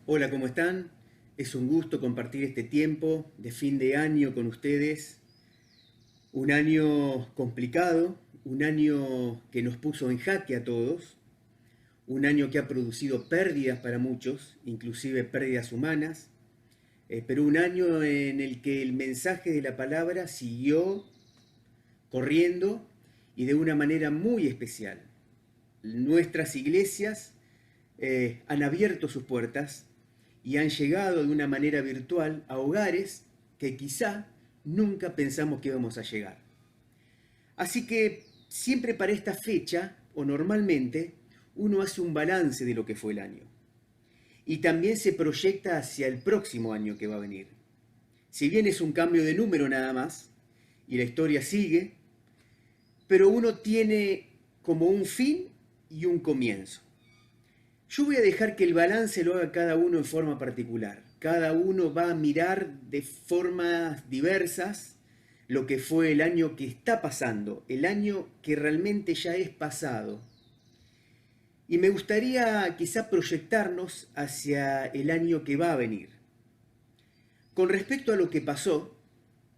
Hola, ¿cómo están? Es un gusto compartir este tiempo de fin de año con ustedes. Un año complicado, un año que nos puso en jaque a todos, un año que ha producido pérdidas para muchos, inclusive pérdidas humanas, pero un año en el que el mensaje de la palabra siguió corriendo y de una manera muy especial. Nuestras iglesias han abierto sus puertas y han llegado de una manera virtual a hogares que quizá nunca pensamos que íbamos a llegar. Así que siempre para esta fecha, o normalmente, uno hace un balance de lo que fue el año. Y también se proyecta hacia el próximo año que va a venir. Si bien es un cambio de número nada más, y la historia sigue, pero uno tiene como un fin y un comienzo. Yo voy a dejar que el balance lo haga cada uno en forma particular. Cada uno va a mirar de formas diversas lo que fue el año que está pasando, el año que realmente ya es pasado. Y me gustaría quizá proyectarnos hacia el año que va a venir. Con respecto a lo que pasó,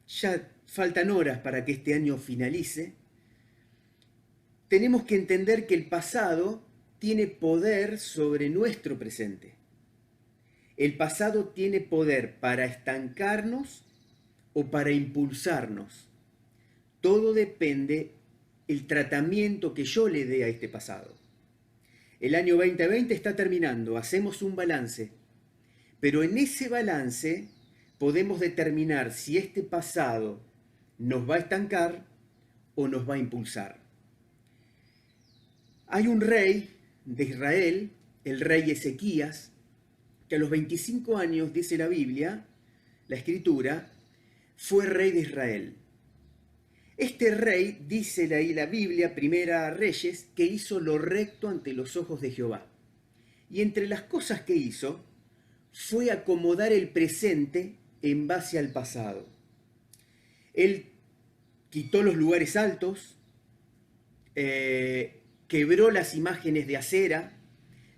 ya faltan horas para que este año finalice. Tenemos que entender que el pasado tiene poder sobre nuestro presente. El pasado tiene poder para estancarnos o para impulsarnos. Todo depende el tratamiento que yo le dé a este pasado. El año 2020 está terminando, hacemos un balance, pero en ese balance podemos determinar si este pasado nos va a estancar o nos va a impulsar. Hay un rey de Israel, el rey Ezequías, que a los 25 años, dice la Biblia, la Escritura, fue rey de Israel. Este rey, dice ahí la Biblia, Primera Reyes, que hizo lo recto ante los ojos de Jehová. Y entre las cosas que hizo, fue acomodar el presente en base al pasado. Él quitó los lugares altos, quebró las imágenes de acera,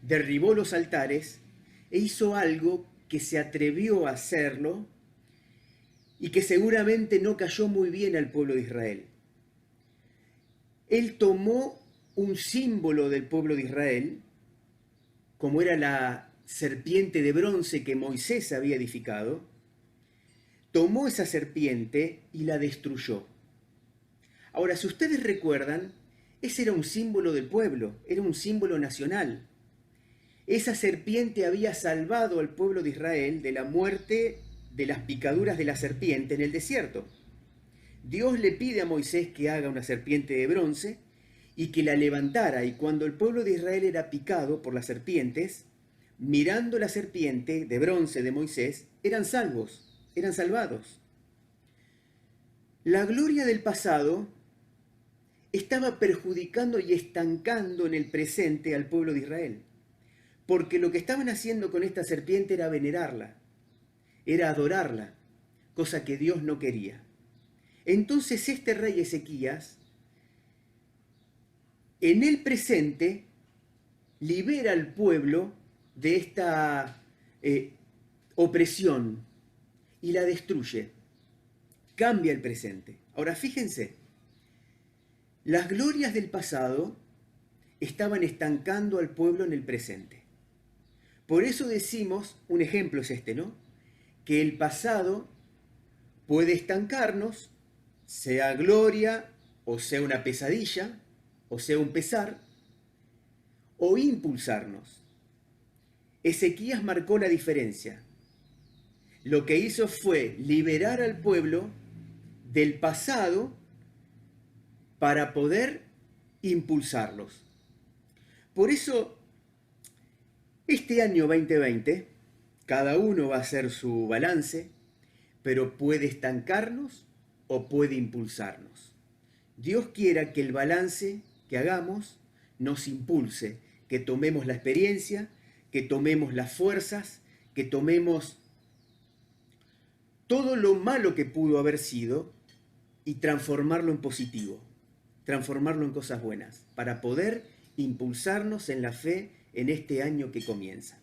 derribó los altares e hizo algo que se atrevió a hacerlo y que seguramente no cayó muy bien al pueblo de Israel. Él tomó un símbolo del pueblo de Israel, como era la serpiente de bronce que Moisés había edificado, tomó esa serpiente y la destruyó. Ahora, si ustedes recuerdan, ese era un símbolo del pueblo, era un símbolo nacional. Esa serpiente había salvado al pueblo de Israel de la muerte de las picaduras de la serpiente en el desierto. Dios le pide a Moisés que haga una serpiente de bronce y que la levantara, y cuando el pueblo de Israel era picado por las serpientes, mirando la serpiente de bronce de Moisés, eran salvos, eran salvados. La gloria del pasado estaba perjudicando y estancando en el presente al pueblo de Israel, porque lo que estaban haciendo con esta serpiente era venerarla, era adorarla, cosa que Dios no quería. Entonces este rey Ezequías, en el presente, libera al pueblo de esta opresión y la destruye, cambia el presente. Ahora fíjense, las glorias del pasado estaban estancando al pueblo en el presente. Por eso decimos, un ejemplo es este, ¿no? Que el pasado puede estancarnos, sea gloria, o sea una pesadilla, o sea un pesar, o impulsarnos. Ezequías marcó la diferencia. Lo que hizo fue liberar al pueblo del pasado para poder impulsarlos. Por eso, este año 2020, cada uno va a hacer su balance, pero puede estancarnos o puede impulsarnos. Dios quiera que el balance que hagamos nos impulse, que tomemos la experiencia, que tomemos las fuerzas, que tomemos todo lo malo que pudo haber sido y transformarlo en positivo, transformarlo en cosas buenas, para poder impulsarnos en la fe en este año que comienza.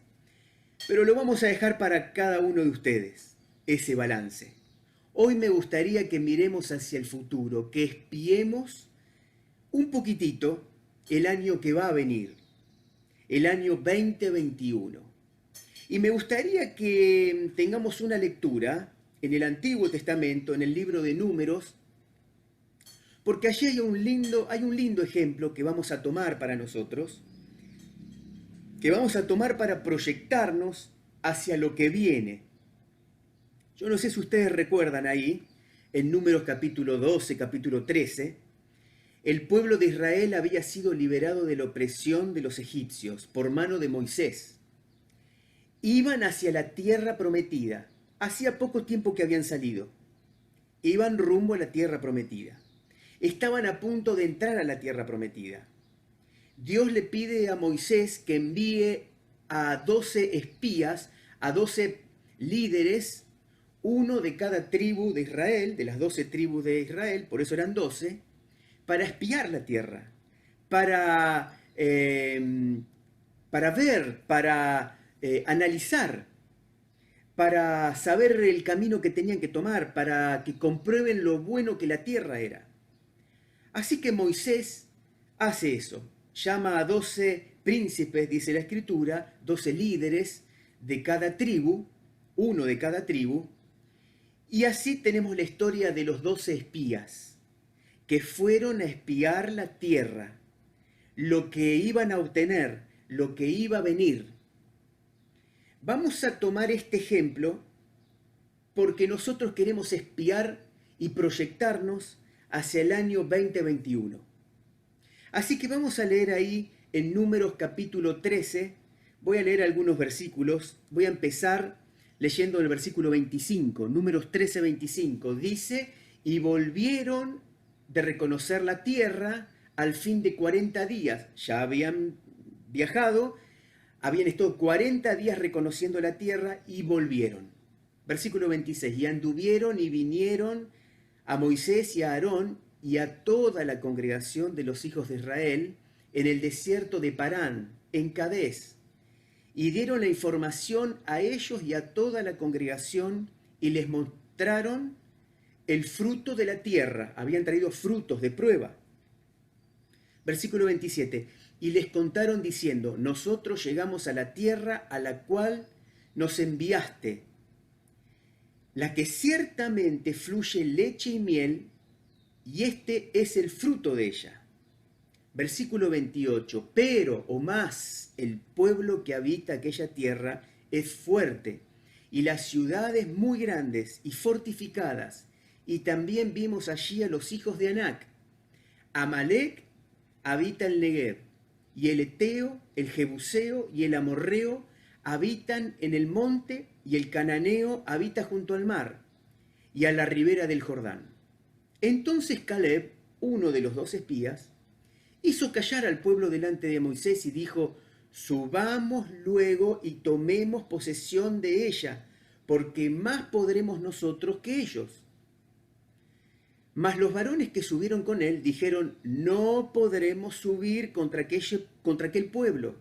Pero lo vamos a dejar para cada uno de ustedes, ese balance. Hoy me gustaría que miremos hacia el futuro, que espiemos un poquitito el año que va a venir, el año 2021. Y me gustaría que tengamos una lectura en el Antiguo Testamento, en el libro de Números, porque allí hay un lindo ejemplo que vamos a tomar para nosotros, que vamos a tomar para proyectarnos hacia lo que viene. Yo no sé si ustedes recuerdan ahí, en Números capítulo 12, capítulo 13, el pueblo de Israel había sido liberado de la opresión de los egipcios por mano de Moisés. Iban hacia la tierra prometida. Hacía poco tiempo que habían salido. Iban rumbo a la tierra prometida. Estaban a punto de entrar a la tierra prometida. Dios le pide a Moisés que envíe a 12 espías, a 12 líderes, uno de cada tribu de Israel, de las 12 tribus de Israel, por eso eran 12, para espiar la tierra, para ver, para analizar, para saber el camino que tenían que tomar, para que comprueben lo bueno que la tierra era. Así que Moisés hace eso, llama a 12 príncipes, dice la escritura, 12 líderes de cada tribu, uno de cada tribu, y así tenemos la historia de los 12 espías que fueron a espiar la tierra, lo que iban a obtener, lo que iba a venir. Vamos a tomar este ejemplo porque nosotros queremos espiar y proyectarnos hacia el año 2021. Así que vamos a leer ahí en Números capítulo 13, voy a leer algunos versículos, voy a empezar leyendo el versículo 25, Números 13, 25, dice, y volvieron de reconocer la tierra al fin de 40 días, ya habían viajado, habían estado 40 días reconociendo la tierra y volvieron. Versículo 26, y anduvieron y vinieron a Moisés y a Aarón y a toda la congregación de los hijos de Israel en el desierto de Parán, en Cadés, y dieron la información a ellos y a toda la congregación y les mostraron el fruto de la tierra. Habían traído frutos de prueba. Versículo 27, y les contaron diciendo, nosotros llegamos a la tierra a la cual nos enviaste, la que ciertamente fluye leche y miel, y este es el fruto de ella. Versículo 28, pero o más el pueblo que habita aquella tierra es fuerte, y las ciudades muy grandes y fortificadas, y también vimos allí a los hijos de Anac. Amalec habita el Negev, y el Eteo, el Jebuseo y el Amorreo habitan en el monte, y el Cananeo habita junto al mar, y a la ribera del Jordán. Entonces Caleb, uno de los 2 espías, hizo callar al pueblo delante de Moisés y dijo, subamos luego y tomemos posesión de ella, porque más podremos nosotros que ellos. Mas los varones que subieron con él dijeron, no podremos subir contra aquel pueblo,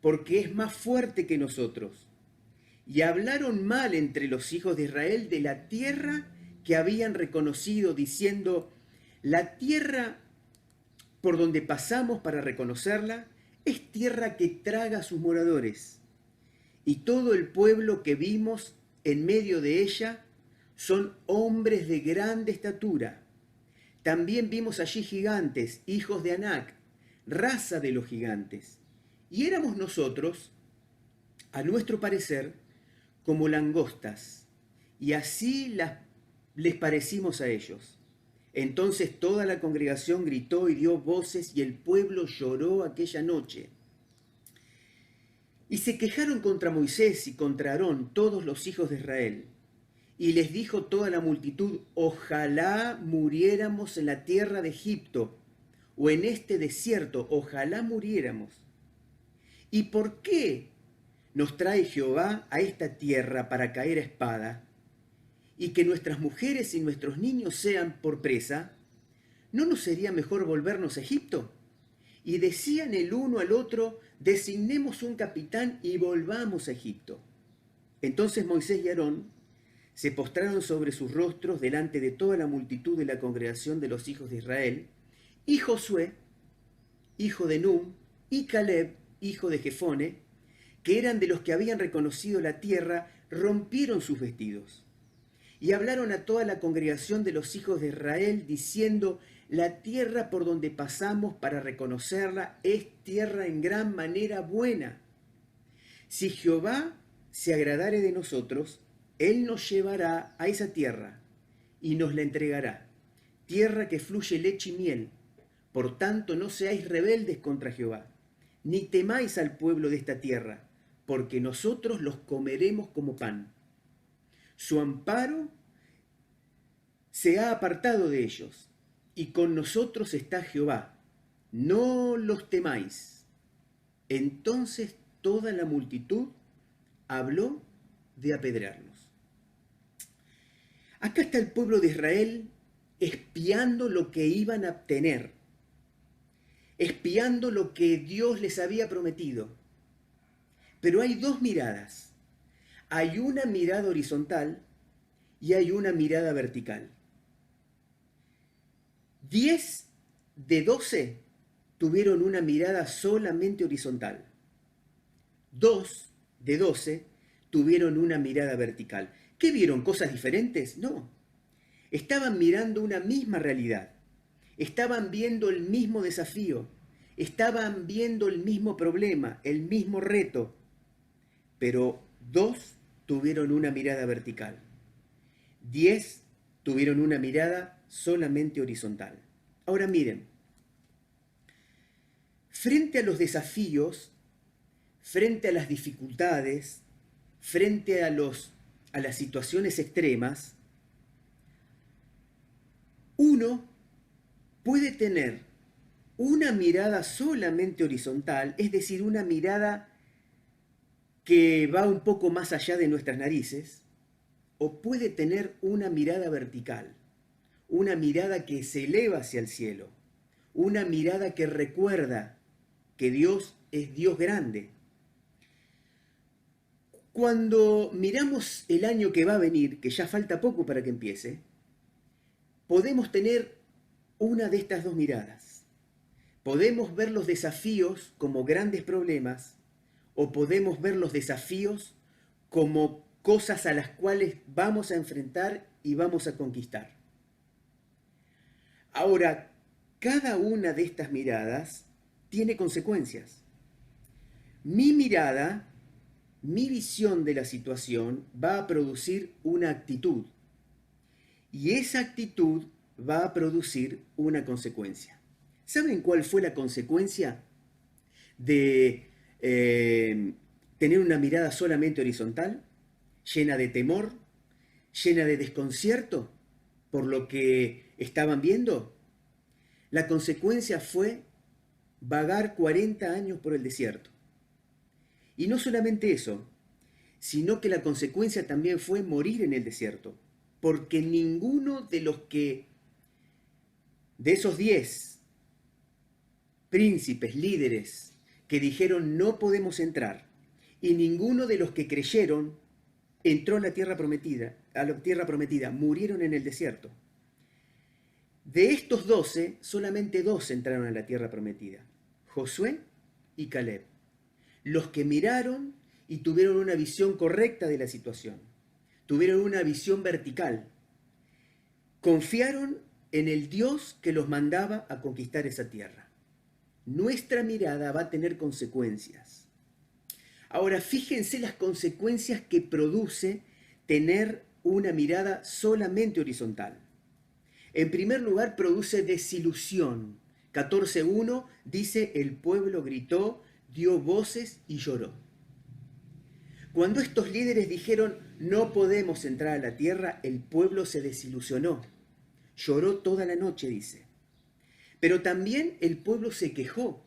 porque es más fuerte que nosotros. Y hablaron mal entre los hijos de Israel de la tierra que habían reconocido, diciendo, la tierra por donde pasamos para reconocerla es tierra que traga a sus moradores. Y todo el pueblo que vimos en medio de ella son hombres de grande estatura. También vimos allí gigantes, hijos de Anac, raza de los gigantes. Y éramos nosotros, a nuestro parecer, como langostas, y así les parecimos a ellos. Entonces toda la congregación gritó y dio voces, y el pueblo lloró aquella noche. Y se quejaron contra Moisés y contra Aarón todos los hijos de Israel. Y les dijo toda la multitud, ojalá muriéramos en la tierra de Egipto, o en este desierto, ojalá muriéramos. ¿Y por qué nos trae Jehová a esta tierra para caer a espada, y que nuestras mujeres y nuestros niños sean por presa? ¿No nos sería mejor volvernos a Egipto? Y decían el uno al otro, designemos un capitán y volvamos a Egipto. Entonces Moisés y Aarón se postraron sobre sus rostros delante de toda la multitud de la congregación de los hijos de Israel, y Josué, hijo de Num, y Caleb, hijo de Jefone, que eran de los que habían reconocido la tierra, rompieron sus vestidos. Y hablaron a toda la congregación de los hijos de Israel, diciendo: la tierra por donde pasamos para reconocerla es tierra en gran manera buena. Si Jehová se agradare de nosotros, Él nos llevará a esa tierra y nos la entregará, tierra que fluye leche y miel. Por tanto, no seáis rebeldes contra Jehová, ni temáis al pueblo de esta tierra, porque nosotros los comeremos como pan. Su amparo se ha apartado de ellos, y con nosotros está Jehová. No los temáis. Entonces toda la multitud habló de apedrearlos. Acá está el pueblo de Israel espiando lo que iban a obtener, espiando lo que Dios les había prometido. Pero hay dos miradas. Hay una mirada horizontal y hay una mirada vertical. 10 de 12 tuvieron una mirada solamente horizontal. 2 de 12 tuvieron una mirada vertical. ¿Qué vieron? ¿Cosas diferentes? No. Estaban mirando una misma realidad. Estaban viendo el mismo desafío. Estaban viendo el mismo problema, el mismo reto. Pero 2 tuvieron una mirada vertical. 10 tuvieron una mirada solamente horizontal. Ahora miren, frente a los desafíos, frente a las dificultades, frente a las situaciones extremas, uno puede tener una mirada solamente horizontal, es decir, una mirada que va un poco más allá de nuestras narices, o puede tener una mirada vertical, una mirada que se eleva hacia el cielo, una mirada que recuerda que Dios es Dios grande. Cuando miramos el año que va a venir, que ya falta poco para que empiece, podemos tener una de estas dos miradas. Podemos ver los desafíos como grandes problemas o podemos ver los desafíos como cosas a las cuales vamos a enfrentar y vamos a conquistar. Ahora, cada una de estas miradas tiene consecuencias. Mi mirada, mi visión de la situación va a producir una actitud y esa actitud va a producir una consecuencia. ¿Saben cuál fue la consecuencia de tener una mirada solamente horizontal, llena de temor, llena de desconcierto por lo que estaban viendo? La consecuencia fue vagar 40 años por el desierto. Y no solamente eso, sino que la consecuencia también fue morir en el desierto, porque ninguno de esos 10 príncipes, líderes, que dijeron no podemos entrar, y ninguno de los que creyeron entró a la tierra prometida, murieron en el desierto. De estos 12, solamente 2 entraron a la tierra prometida, Josué y Caleb, los que miraron y tuvieron una visión correcta de la situación, tuvieron una visión vertical, confiaron en el Dios que los mandaba a conquistar esa tierra. Nuestra mirada va a tener consecuencias. Ahora, fíjense las consecuencias que produce tener una mirada solamente horizontal. En primer lugar, produce desilusión. 14:1 dice: el pueblo gritó, dio voces y lloró. Cuando estos líderes dijeron no podemos entrar a la tierra, el pueblo se desilusionó. Lloró toda la noche, dice. Pero también el pueblo se quejó.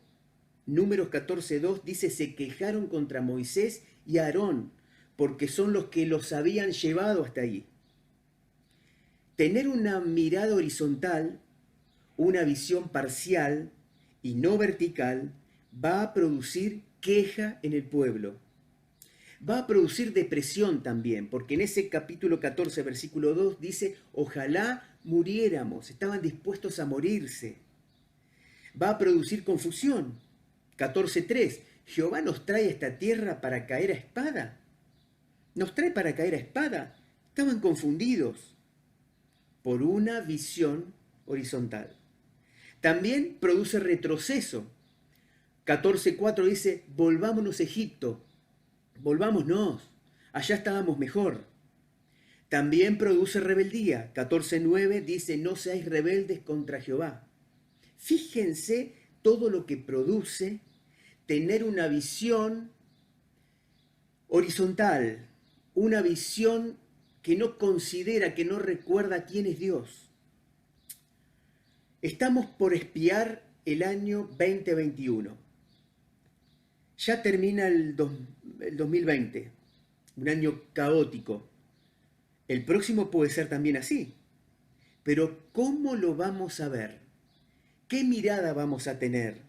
Números 14:2 dice: se quejaron contra Moisés y Aarón, porque son los que los habían llevado hasta allí. Tener una mirada horizontal, una visión parcial y no vertical, va a producir queja en el pueblo. Va a producir depresión también, porque en ese capítulo 14, versículo 2 dice, ojalá muriéramos, estaban dispuestos a morirse. Va a producir confusión. 14.3, Jehová nos trae a esta tierra para caer a espada. Nos trae para caer a espada. Estaban confundidos por una visión horizontal. También produce retroceso. 14.4 dice, volvámonos a Egipto, volvámonos, allá estábamos mejor. También produce rebeldía. 14.9 dice, no seáis rebeldes contra Jehová. Fíjense todo lo que produce tener una visión horizontal, una visión que no considera, que no recuerda quién es Dios. Estamos por expiar el año 2021. Ya termina el 2020, un año caótico. El próximo puede ser también así. Pero ¿cómo lo vamos a ver? ¿Qué mirada vamos a tener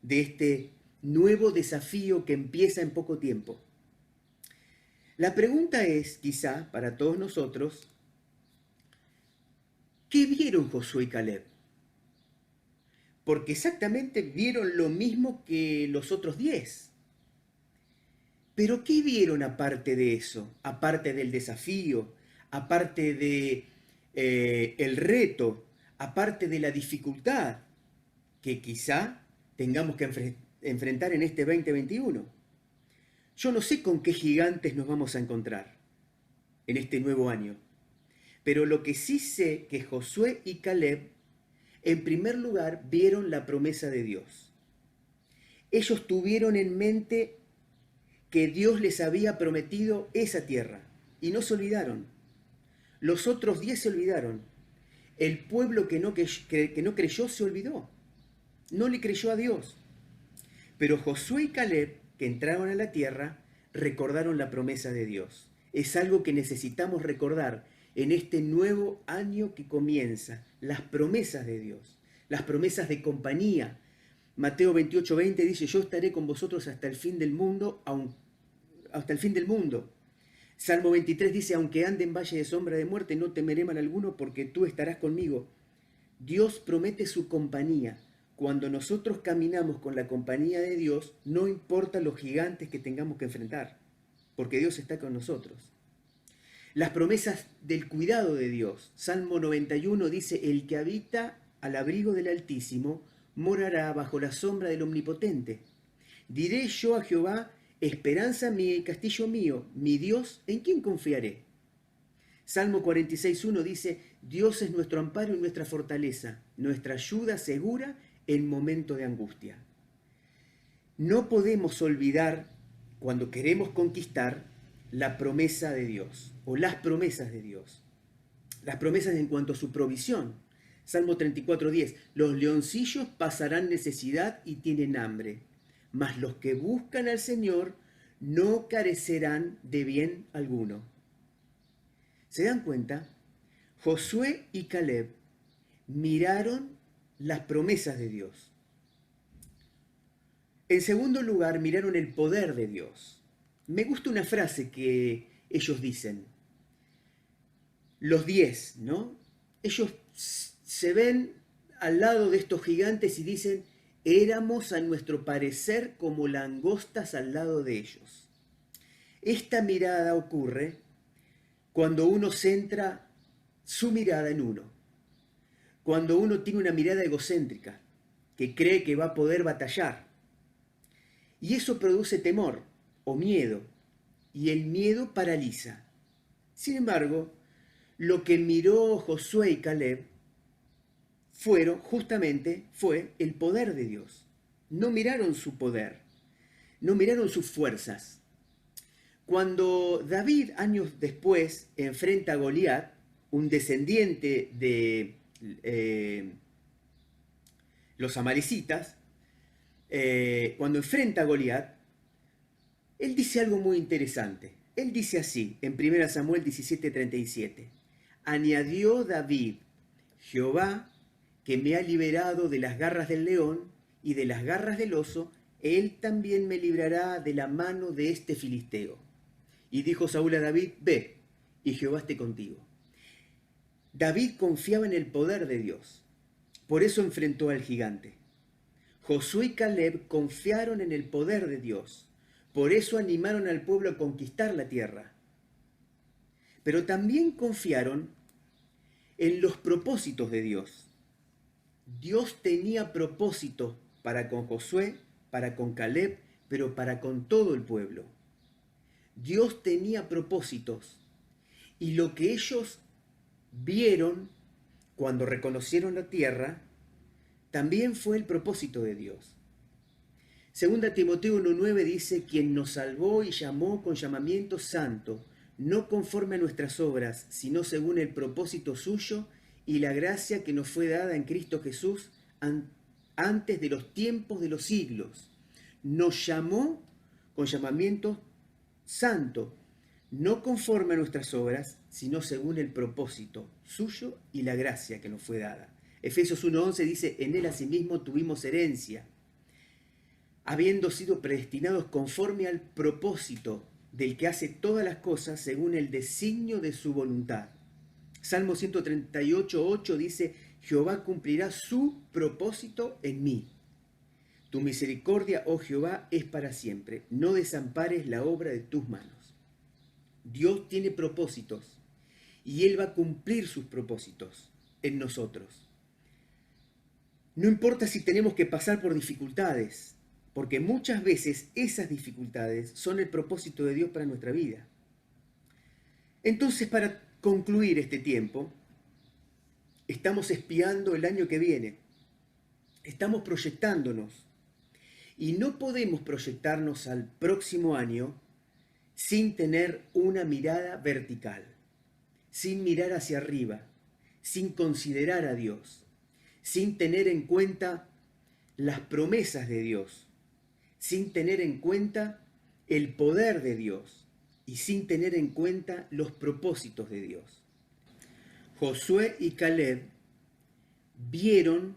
de este nuevo desafío que empieza en poco tiempo? La pregunta es, quizá, para todos nosotros, ¿qué vieron Josué y Caleb? Porque exactamente vieron lo mismo que los otros 10. Pero ¿qué vieron aparte de eso? Aparte del desafío, aparte de el reto, aparte de la dificultad que quizá tengamos que enfrentar en este 2021. Yo no sé con qué gigantes nos vamos a encontrar en este nuevo año, pero lo que sí sé que Josué y Caleb, en primer lugar, vieron la promesa de Dios. Ellos tuvieron en mente que Dios les había prometido esa tierra y no se olvidaron. Los otros 10 se olvidaron. El pueblo que no creyó se olvidó. No le creyó a Dios. Pero Josué y Caleb, que entraron a la tierra, recordaron la promesa de Dios. Es algo que necesitamos recordar en este nuevo año que comienza. Las promesas de Dios, las promesas de compañía. Mateo 28:20 dice, yo estaré con vosotros hasta el fin del mundo, hasta el fin del mundo. Salmo 23 dice, aunque ande en valle de sombra de muerte, no temeré mal alguno, porque tú estarás conmigo. Dios promete su compañía. Cuando nosotros caminamos con la compañía de Dios, no importa los gigantes que tengamos que enfrentar, porque Dios está con nosotros. Las promesas del cuidado de Dios. Salmo 91 dice, el que habita al abrigo del Altísimo morará bajo la sombra del Omnipotente. Diré yo a Jehová, esperanza mía y castillo mío, mi Dios, ¿en quién confiaré? Salmo 46.1 dice, Dios es nuestro amparo y nuestra fortaleza, nuestra ayuda segura en momento de angustia. No podemos olvidar, cuando queremos conquistar, la promesa de Dios, o las promesas de Dios. Las promesas en cuanto a su provisión. Salmo 34.10, los leoncillos pasarán necesidad y tienen hambre, mas los que buscan al Señor no carecerán de bien alguno. ¿Se dan cuenta? Josué y Caleb miraron las promesas de Dios. En segundo lugar, miraron el poder de Dios. Me gusta una frase que ellos dicen. Los 10, ¿no? Ellos se ven al lado de estos gigantes y dicen, éramos a nuestro parecer como langostas al lado de ellos. Esta mirada ocurre cuando uno centra su mirada en uno. Cuando uno tiene una mirada egocéntrica, que cree que va a poder batallar. Y eso produce temor o miedo, y el miedo paraliza. Sin embargo, lo que miró Josué y Caleb fue el poder de Dios. No miraron su poder, no miraron sus fuerzas. Cuando David, años después, enfrenta a Goliat, un descendiente de los amalecitas, cuando enfrenta a Goliat, él dice algo muy interesante. Él dice así, en 1 Samuel 17:37, añadió David, Jehová, que me ha liberado de las garras del león y de las garras del oso, él también me librará de la mano de este filisteo. Y dijo Saúl a David, ve, y Jehová esté contigo. David confiaba en el poder de Dios, por eso enfrentó al gigante. Josué y Caleb confiaron en el poder de Dios, por eso animaron al pueblo a conquistar la tierra. Pero también confiaron en los propósitos de Dios. Dios tenía propósitos para con Josué, para con Caleb, pero para con todo el pueblo. Dios tenía propósitos, y lo que ellos vieron cuando reconocieron la tierra también fue el propósito de Dios. Segunda Timoteo 1:9 dice, quien nos salvó y llamó con llamamiento santo, no conforme a nuestras obras, sino según el propósito suyo y la gracia que nos fue dada en Cristo Jesús antes de los tiempos de los siglos. Nos llamó con llamamiento santo, no conforme a nuestras obras, sino según el propósito suyo y la gracia que nos fue dada. Efesios 1:11 dice, en él asimismo tuvimos herencia, habiendo sido predestinados conforme al propósito del que hace todas las cosas según el designio de su voluntad. Salmo 138:8 dice, Jehová cumplirá su propósito en mí. Tu misericordia, oh Jehová, es para siempre. No desampares la obra de tus manos. Dios tiene propósitos y Él va a cumplir sus propósitos en nosotros. No importa si tenemos que pasar por dificultades, porque muchas veces esas dificultades son el propósito de Dios para nuestra vida. Entonces, para concluir este tiempo, estamos espiando el año que viene, estamos proyectándonos, y no podemos proyectarnos al próximo año sin tener una mirada vertical, sin mirar hacia arriba, sin considerar a Dios, sin tener en cuenta las promesas de Dios, sin tener en cuenta el poder de Dios y sin tener en cuenta los propósitos de Dios. Josué y Caleb vieron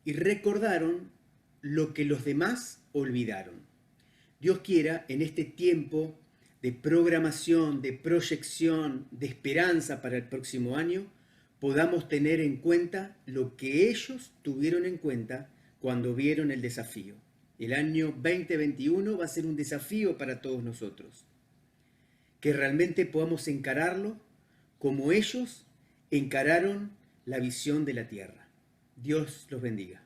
y recordaron lo que los demás olvidaron. Dios quiera, en este tiempo de programación, de proyección, de esperanza para el próximo año, podamos tener en cuenta lo que ellos tuvieron en cuenta cuando vieron el desafío. El año 2021 va a ser un desafío para todos nosotros. Que realmente podamos encararlo como ellos encararon la visión de la tierra. Dios los bendiga.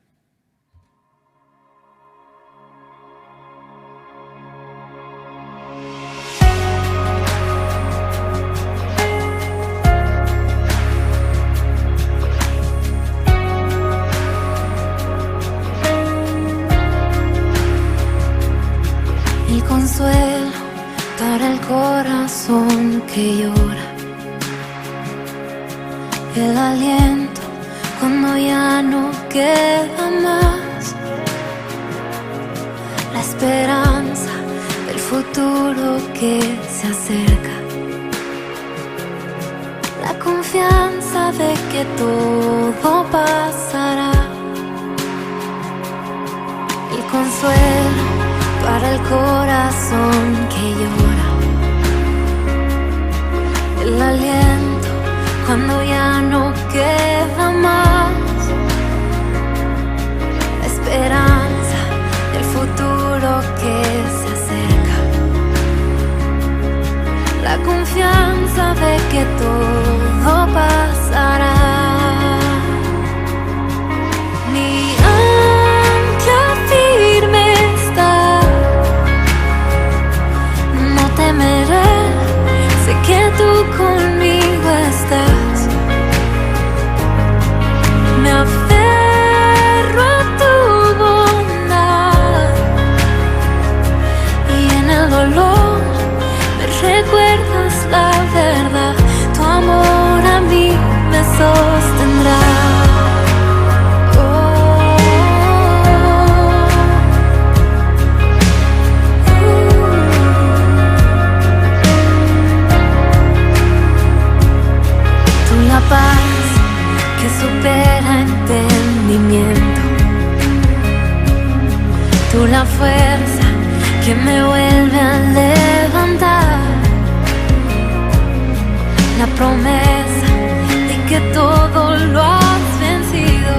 Consuelo para el corazón que llora, el aliento cuando ya no queda más, la esperanza del futuro que se acerca, la confianza de que todo pasará, el consuelo para el corazón que llora, el aliento cuando ya no queda más, la esperanza del futuro que se acerca, la confianza de que todo pasará. Mi ancla firme está, temeré, sé que tú conmigo estás. Me aferro a tu bondad y en el dolor me recuerdas la verdad. Tu amor a mí me sostendrá. Paz que supera entendimiento, tú la fuerza que me vuelve a levantar, la promesa de que todo lo has vencido,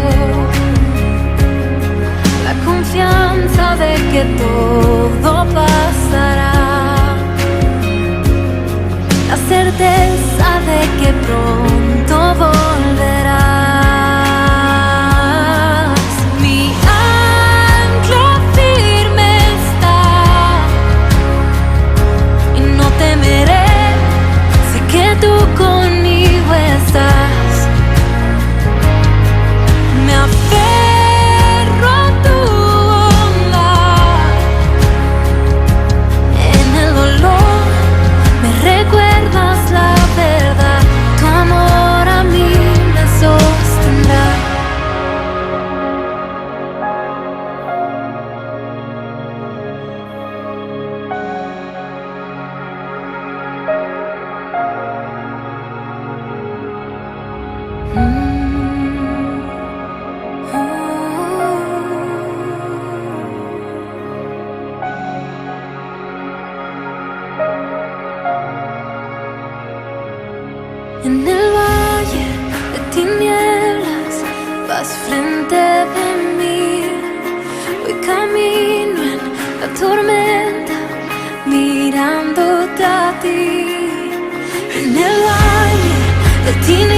la confianza de que todo pasará, la certeza de que pronto volverás. Mi ancla firme está y no temeré, sé que tú conmigo estás. Me aferro a tu bondad, en el dolor me recuerdas la verdad, tu amor a mí me sostendrá. En el valle de tinieblas vas frente de mí, voy camino en la tormenta mirándote a ti. En el valle de tinieblas